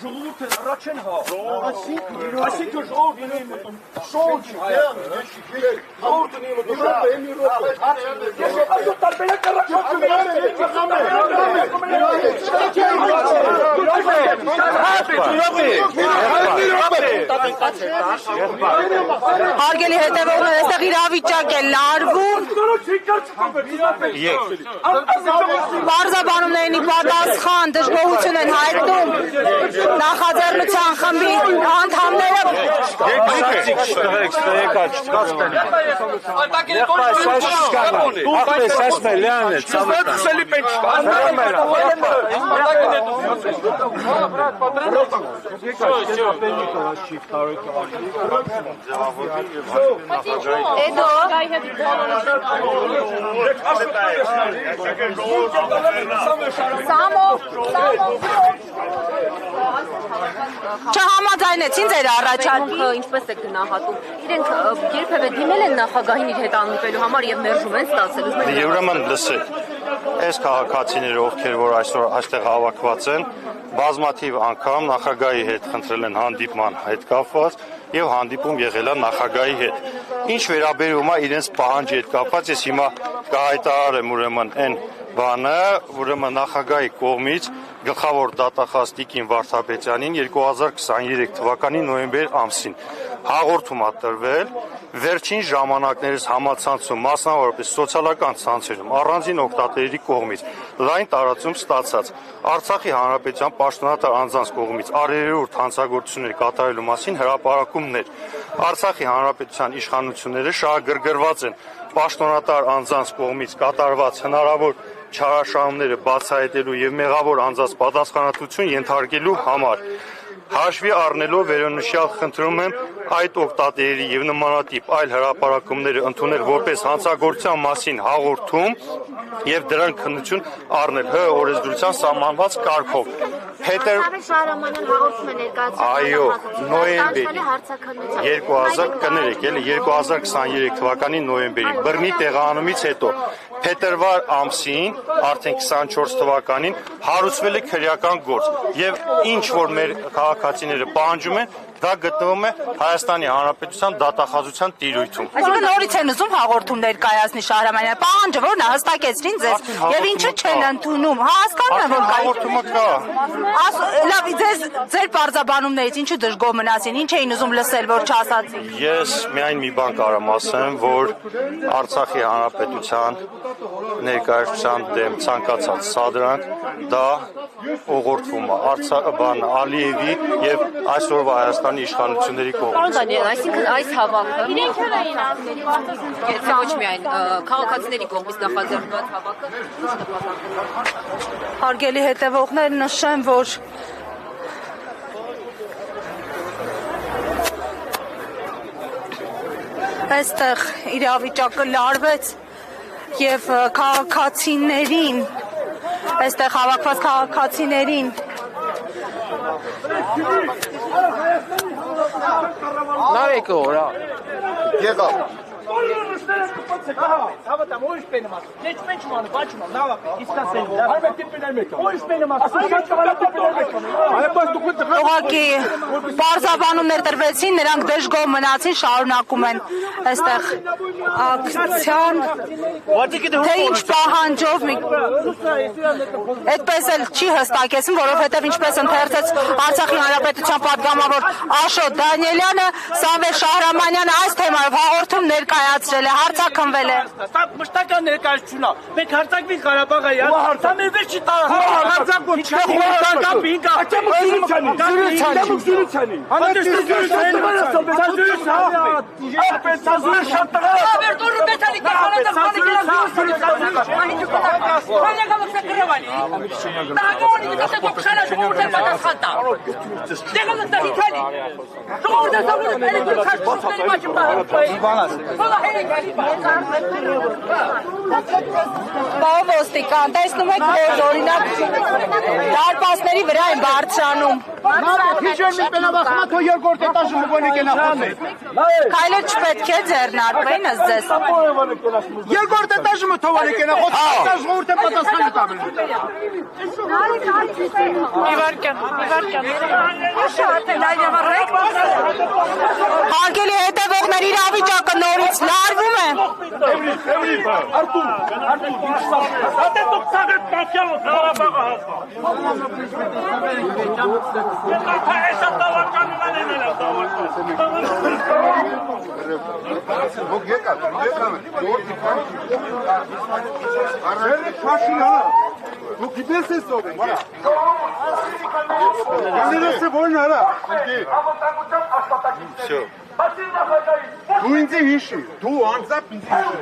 Ժողովուրդը առաջ են հա։ Այսինքն ժողովուրդն է մտնում։ Շոուչի ժողովուրդն է մտնում։ Այսօր տարբերակ Հարգելի հետևողներ, այստեղ իրավիճակ է լարվում։ Պարզաբանումներին պատասխան դժգոհություն են հայտնում նախաձեռնության խմբի անդամները։ Չհամաձայնեցին ձեր առաջարկը, ինչպես է գնահատում։ Իրենք երբևէ դիմել են նախագահին իր հետ անուտելու համար եւ մերժում են ստացել։ Ուրեմն լսեք, այս քաղաքացիները, ովքեր որ այսօր այստեղ հավաքված են, բազմաթիվ անգամ նախագահի հետ խնդրել են հանդիպման հետ կապված եւ հանդիպում եղել է նախագահի հետ։ Ինչ վերաբերում է իրենց պահանջի հետ կապված, ես հիմա կհայտարարեմ ուրեմն այն բանը, ուրեմն նախագահի կողմից գլխավոր դատախազ Տիկին Վարդապետյանին 2023 թվականի նոյեմբեր ամսին հաղորդում է տրվել վերջին ժամանակներս համացանցում, մասնավորապես սոցիալական ցանցերում առանձին օգտատերերի կողմից լայն տարածում ստացած Արցախի Հանրապետության պաշտոնատար անձանց կողմից արերորդ հանցագործություններ կատարելու մասին հրապարակումներ Արցախի Հանրապետության իշխանությունները շահագրգռված են պաշտոնատար անձանց կողմից կատարված հնարավոր չարաշահումները բացահայտելու եւ մեղավոր անձանց պատասխանատվություն ենթարկելու համար հաշվի առնելով վերոնշյալ խնդրում եմ այդ օգտատերերի եւ նմանատիպ այլ հրապարակումները ընդունել որպես հանցագործության մասին հաղորդում եւ դրան քննություն առնել ՀՀ օրենսդրության սահմանված կարգով Պետր Շահրամանյան հաղորդում է ներկայացնում այո նոյեմբերի 2023 թվականի նոյեմբերի բռնի տեղահանումից հետո փետրվար ամսին արդեն 24 թվականին հարուցվել է քրեական գործ եւ ինչ որ մեր քաղաքացիները պահանջում են դա գտնվում է Հայաստանի Հանրապետության դատախազության տիրույթում։ Այսինքն նորից են ուզում հաղորդում ներկայացնի Շահրամանյանը, պահանջը որն է հստակեցրին ձեզ եւ ինչու չեն ընդունում։ Հասկանում եմ որ հաղորդումը կա։ Լավ, ձեր պարզաբանումներից ինչու դժգոհ մնացին, ինչ էին ուզում լսել, որ չասացին։ Ես միայն մի բան կարամ ասեմ, որ Արցախի Հանրապետության ներկայացության դեմ ցանկացած սադրանք դա ուղղորդվում է Ալիևի եւ այսօրվա Հայաստանի իշխանությունների կողմից։ Այսինքն այս հավաքը իրենք էին ասել, ոչ միայն քաղաքացիների կողմից նախաձեռնված հավաքը։ Հարգելի հետևողներ, նշեմ, որ այստեղ իրավիճակը լարվեց եւ քաղաքացիներին այստեղ հավաքված քաղաքացիներին Նարեկը օրա Եղավ Հավատամ, ո՞իշ պենեմ ասում։ Դե չպենչում անում, բաչում անում, նավապ է, իսկասեն։ Հայբեք տիպիներ մեկ անում։ Ո՞իշ պենեմ ասում, շատ կավալա տիպիներ մեկ անում։ Հայբաս դուք ուղղակի պարզաբանումներ տրվեցին, նրանք դժգոհ մնացին, շարունակում են այստեղ ակցիան։ Թե ինչ պահանջով այդպես էլ չի հստակեցում, որովհետև ինչպես ընթերցեց Արցախի Հանրապետության պատգամավոր Աշոտ Դանիելյանը, Սամվել Շահրամանյանը այս թեմայով հաղորդում ներկայացրել է, հարցաքնվել է։ Սա մշտական ներկայացություն է։ Մենք հարձակվի Ղարաբաղը, սա մեր վերջի հարձակում չէ։ Պարոն ոստիկան, տեսնում եք, որ օրինակ դարպասների վրա են բարձրանում։ Քայլը չպետք է ձեռնարկվեն ըստ ձեզ։ Երկրորդ էտաժը թողալի կենա, խոտ ժողովուրդ է պատասխանը տալու։ Հարգելի հետևողների իրավիճակը նորից լարվում է։ Դու ինձ հիշի, դու անձամբ ինձ հիշի,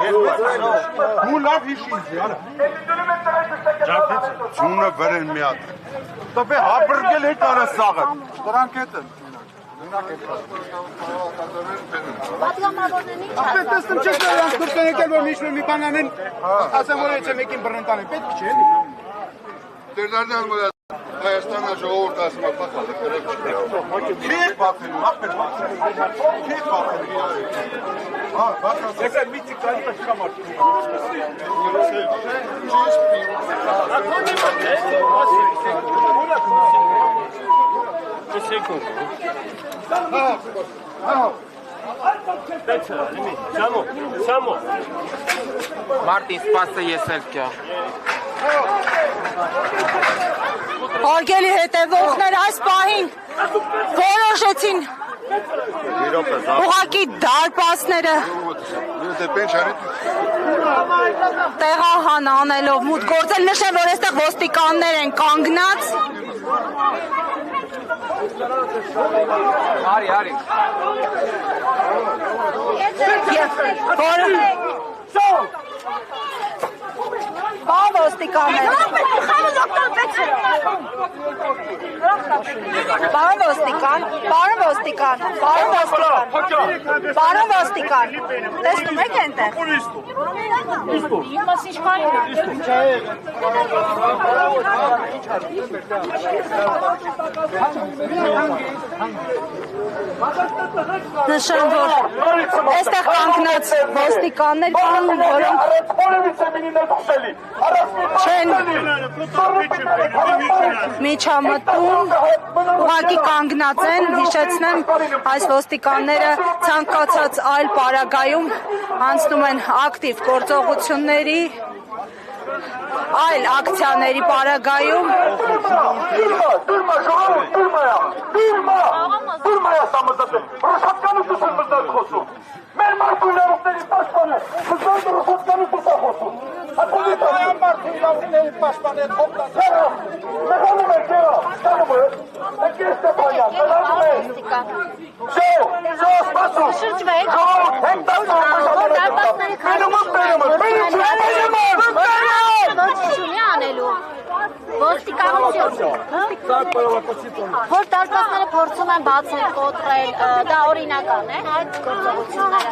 դու լավ հիշի ինձ, արա։ Ձունը վերեն մի հատ։ Տոպե հաբրգել հետ արա սաղը, դրանք հետ են։ Ապետ տեսնում չեք նրանց դուրս են եկել, որ միշտ մի բան անեն, ասեմ, որ էց է մեկին բռնտան են, պետք չէ էլի։ Տերդարդան մորա Հայաստանը ժողովուրդ ասում է պախալ է կրեք չկրեք։ Քետ բախելու, աղբեր բախելու։ Քետ բախելու։ Եկա միցի կանի պաշ կամար։ Մարտին սպասը ես էլ կյա։ Հարգելի հետևողներ այս պահին որոշեցին ուղղակի դարպասները տեղահան անելով մուտք գործել, նշեմ, որ այստեղ ոստիկաններ են կանգնած։ Արի։ Պարոն ոստիկաններ։ Պարոն ոստիկան, տեսնում եք այնտեղ։ Նշեմ, որ այստեղ կանգնած ոստիկաններ կան, որոնք չեն միջամտում, ուղղակի կանգնած են, հիշեցնեմ, այս ոստիկանները ցանկացած այլ պարագայում անցնում են ակտիվ գործողությունների, այլ ակցիաների պարագայում։ Մեր մարդուներուկների պաշպան է, հզորը ռուսոտկանի պուսախոսում։ Հայան մարդուներուկների պաշպան է, հոպտասերը, նեղանում է կերա, ստանում է, եկեր Ստեփանյան, նեղանում է։ Շո, սպասում, Շրջվեք, հենտասում, դարպասների քարի անելու, ոստիկանություն, որ դարպասները փորձում են բացել, կոտրել, դա օրինական է, այդ գործողությունները։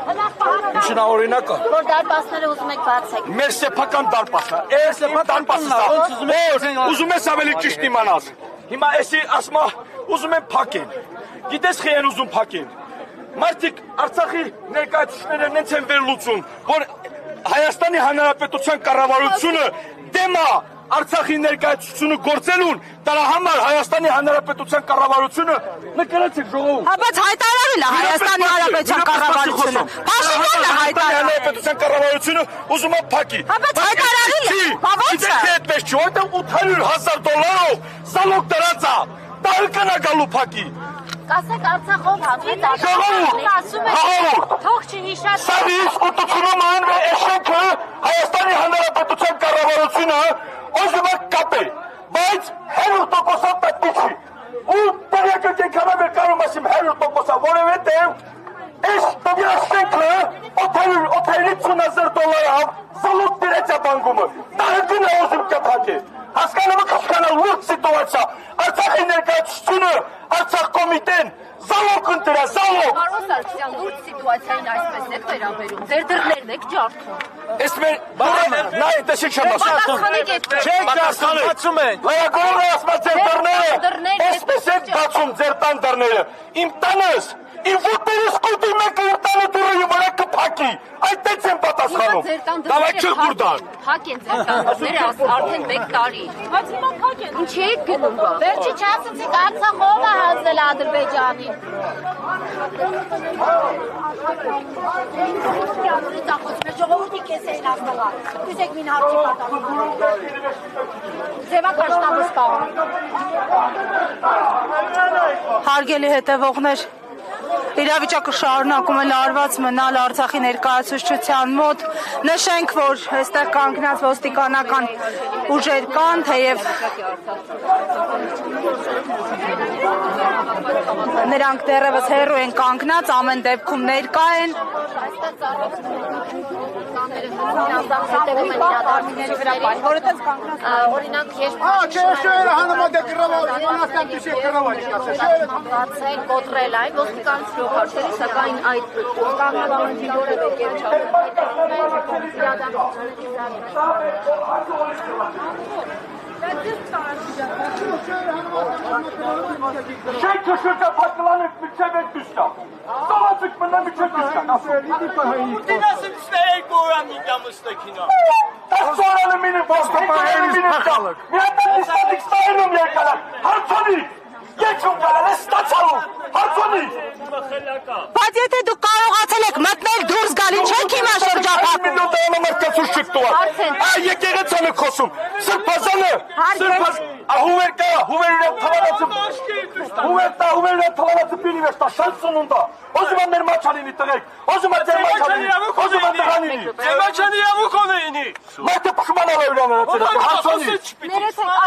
Ինչն է օրինակը։ Որ դարպասները ուզում եք բացեք։ Մեր սեփական դարպասը, այս դարպասը, ուզում ես ավելի ճիշտ իմանալ։ Հիմա էսի ասма ուզում են փակեն։ Գիտես խի են ուզում փակեն։ Մարդիկ Արցախի ներկայացուցիչները նենց են վերլուծում, որ Հայաստանի Հանրապետության կառավարությունը դեմ է Արցախի ներկայացությունը գործելուն, դրա համար Հայաստանի Հանրապետության կառավարությունը նկարեցեք ժողովուրդ։ Հա, բայց հայտարարել է Հայաստանի Հանրապետության կառավարությունը։ Փաշինյանը հայտարարել է։ Հանրապետության կառավարությունը ուզում է փակի։ Հա, բայց հայտարարել է։ Բա ո՞նց է։ Այդպես չի, որտեղ $800,000 զալոգ դրած է։ Դա կնա գալու փակի։ Կասեք Արցախով հավիտ, ասում եք, թող չհիշած։ Սա իսկ ուտությունում անվե էշենքը Հայաստանի Հանրապետության կառավարությունը ուզում է կապել, բայց 100% պետք չի։ Ու տեղյակը կենքանա մեր կարում ասիմ 100%, որովհետև այս տվյալը $850,000 զալոգ դրեց է բանկումը։ Դա հնգին է ուզում կփակել։ Հասկանալը կասկանալ լուրջ սիտուացիա։ Արցախի Արցախի ներկայացությունը Արցախ կոմիտեն զալոկ ընտրա, զալոկ։ Պարոն Սարգսյան, դուք սիտուացիային այսպես եք վերաբերում, ձեր դռներն եք ջարդում։ Ես մեր բարանը, նա է տեսիք չեմ ասում։ Պատասխանեք այդ Չեք դարձան, բացում են։ Լայակողը ասմա ձեր դռները, այսպես եք բացում ձեր տան դռները։ Իմ տանս, իմ ոտերս կուտի մեկը իր տանը դուրը վրա կփակի։ Այդտենց եմ պատասխանում։ Դավայ չıq դուրդան։ Փակ են ձեր տան դռները արդեն 1 տարի։ Բայց հիմա փակ են։ Ինչ եք գնում բա։ Վերջի չասացիք Արցախ ով է հանձնել Ադրբեջանին։ Ժողովրդի կեսերին ասնալա, դուք մին հարցի պատասխան։ Ձևական շտաբը սպաղում։ Հարգելի հետևողներ, իրավիճակը շարունակում է լարված մնալ Արցախի ներկայացուցչության մոտ։ Նշենք, որ այստեղ կանգնած ոստիկանական ուժեր կան, թեև նրանք դեռևս հեռու են կանգնած, ամեն դեպքում ներկա են։ Օրինակ, երբ կոտրել այն, ոստիկանից լոքարչերի, սակայն այդ կանգնաբանների որևէ կերպ Շենքը շրջափակլանեք միջև եք դուշկա։ Ստավացեք մնա միջև դուշկա։ Դինասım ստերեկ բորան միգամստեքինա։ Տասորանը մինի ոստիկանների մինի կալըք։ Միատան նիստատիք ստայնում եկալակ։ Հարցոնի։ Եչում կալալ է ստացալում։ Հարցոնի։ Բայց եթե դուք կարողացել եք մտնել դուրս գալ, ինչ եք հիմա շրջապատում։ Մինուտ անամարկացուց չկտուալ։ Եկեղեցանը խոսում։ Սրբազանը։ Հուվեր կա, հուվեր իրան թվանացը։ Հուվեր իրան թվանացը պինի վեշտա, շանսուն ունդա։ Ոզում են մեր մաչանինի տղեք, ոզում են ձեր մաչանինի, ոզում են տղանինի։ Ձեմաչան իրավուկ ունեինի։ Մարդը պշմանալ է իրան նրանցել, հարցոնի։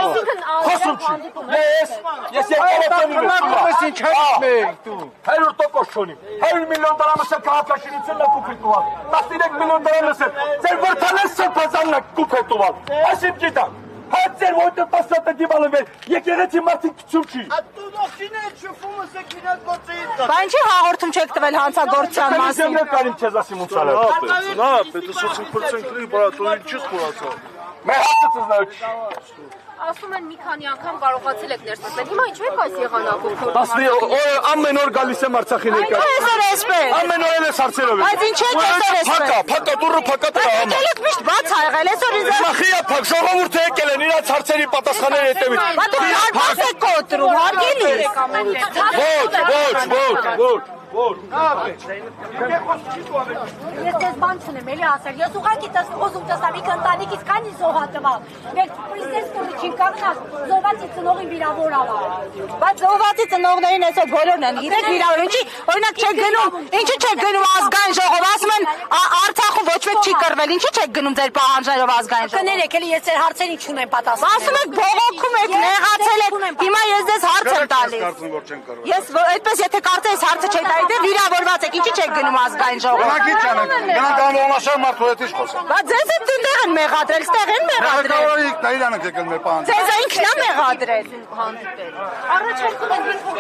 Այսինքն Խոսում չի։ Ես եկեղեցանի վեշտա։ 100% չունի։ 100 միլիոն դրամս է քաղաքաշինությունն է կուպ է տուալ։ 13 միլիոն դրամս է։ Ձեր վրդանել սրբազանն է կուպ է տուալ։ Այսիմ գիտակ։ Հատ ձեր ոտը տասնատը դիվալը վեր, եկեղեցի մարդին կծում չի։ Բա ինչի հաղորդում չեք տվել հանցագործության մասին։ Zemle karim cezası mutsalar. Ne yapıyorsun? Sosyal pırçınklığı bana oyuncu kurası. Mən haqqısızlar. ասում են մի քանի անգամ կարողացել եք ներսել։ Հիմա ինչու եք այս եղանակով։ Ամեն օր գալիս եմ Արցախի ներկայ։ Այսօր էսպես։ Ամեն օր ես հարցերով։ Բայց ինչ եք այսօր էսպես։ Փակա, դուրը փակա դրա համար։ Եկել եք միշտ բաց ա եղել, այսօր ինձ։ Մախիա փակ, ժողովուրդը եկել են իրաց հարցերի պատասխանները հետևից։ Բա դուք հարց եք կոտրում, հարգելի։ Ոչ։ Ես ձեզ բան չունեմ, էլի ասել, ես ուղղակի ուզում տեսամ իք ընտանիքից քանի զոհա տվալ, մեր պրեզիդենտը միջին կանգնած զոհվածի ծնողին վիրավոր ալա։ Բայց զոհվածի ծնողներին այսօր բոլորն են գիտեք վիրավոր, ինչի օրինակ չեք գնում, ինչի չեք գնում ազգային ժողով, ասում են Արցախում ոչ մեկ չի կռվել, ինչի չեք գնում ձեր պահանջներով ազգային ժողով։ Կներեք, էլի ես ձեր հարցերին չունեմ պատասխան։ Ասում եք բողոքում եք, նեղացել եք, հիմա ես ձեզ հարց եմ տալիս։ Ես այդպես եթե կարծես հարցը չեք տալիս, դե վիրավորված եք, ինչի չեք գնում ազգային ժողով։ Գնանք ինչ անենք, գնանք անողնաշար մարդու հետ ինչ խոսենք։ Բա ձեզ էլ տեղ են մեղադրել, ստեղ են մեղադրել։ Ղեկավարիկ տայրան եք եկել մեր պահանջը։ Ձեզ ինքն է մեղադրել։ Առաջարկում են ինչ-որ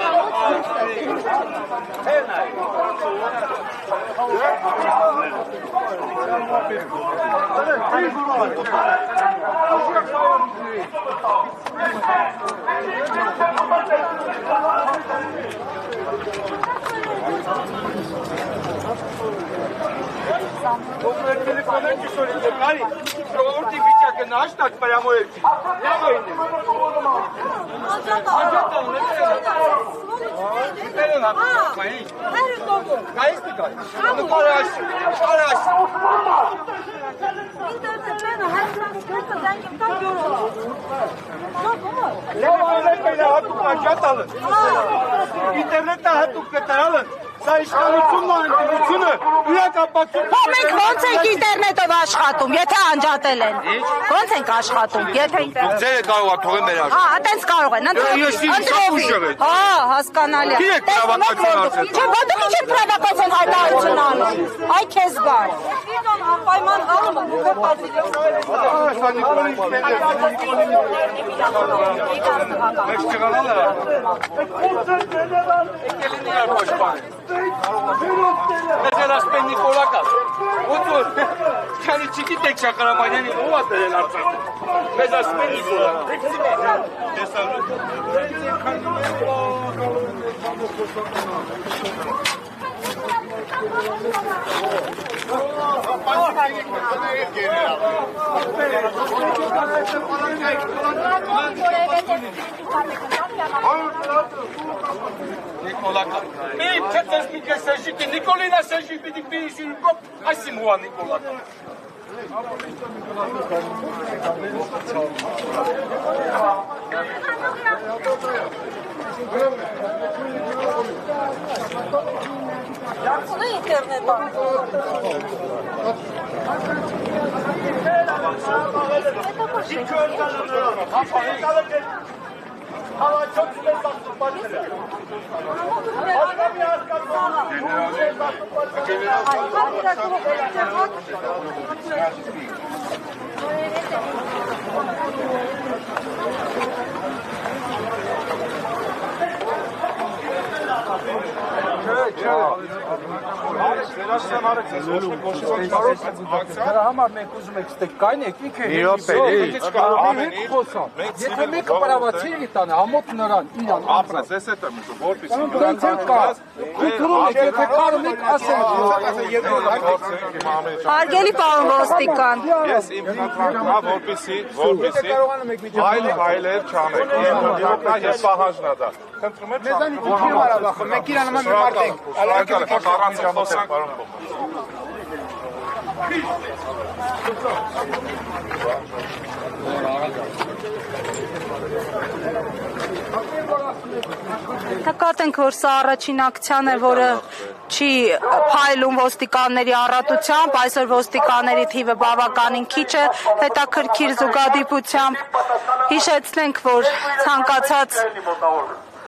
ժողովրդի վիճակը նաշտակ պրամոյել չի։ İnternette hatup getiralım. Սա իշխանությունն է, ընդդիմությունը իրակապացում։ Մենք ոնց ենք ինտերնետով աշխատում, եթե անջատել են։ Ոնց ենք աշխատում, եթե ինտերնետ։ Ձերը կարող է թողել մեր Հա, այտենց կարող են, ընտրովի։ Հա, հասկանալի է։ Չէ, ո՞նց ինչ պրովոկացիոն հայտարարություն անում։ Այ քեզ գար։ Վիդոն անպայման անում է, ուղղ Մեզ ասպեն Նիկոլակաս, ոնց որ քանի չգիտեք Շաքարամյանին ով է դրել Արցախ։ Մեզ ասպեն Նիկոլակա։ Մի չես մի կեսեշիկի, Նիկոլինա սեշի պիտի պիրիշին կոպ, այսի մուա Նիկոլակա։ Ունի ինտերնետ։ Դրա համար մենք ուզում ենք ստեք կայնեք, ինքը եթե մեկը պարավացի էի տանը, ամոտ նրան, իրան ապրես, ես էտ եմ ուզում, որպիս դրանց են կա, կուտուրում եք, եթե կարում եք, ասենք Հարգելի պարոն ոստիկան։ Ես իմ խնդրանքն է, որպիսի այլ հայլեր չանեք, ես պահանջնա դա, խնդրում եմ չանեք, մենք իրան նման մի մարդ ենք, առանց խոսանք, պարոն Նկատ ենք, որ սա առաջին ակցիան է, որը չի փայլում ոստիկանների առատությամբ, այսօր ոստիկանների թիվը բավականին քիչ է, հետաքրքիր զուգադիպությամբ հիշեցնենք, որ ցանկացած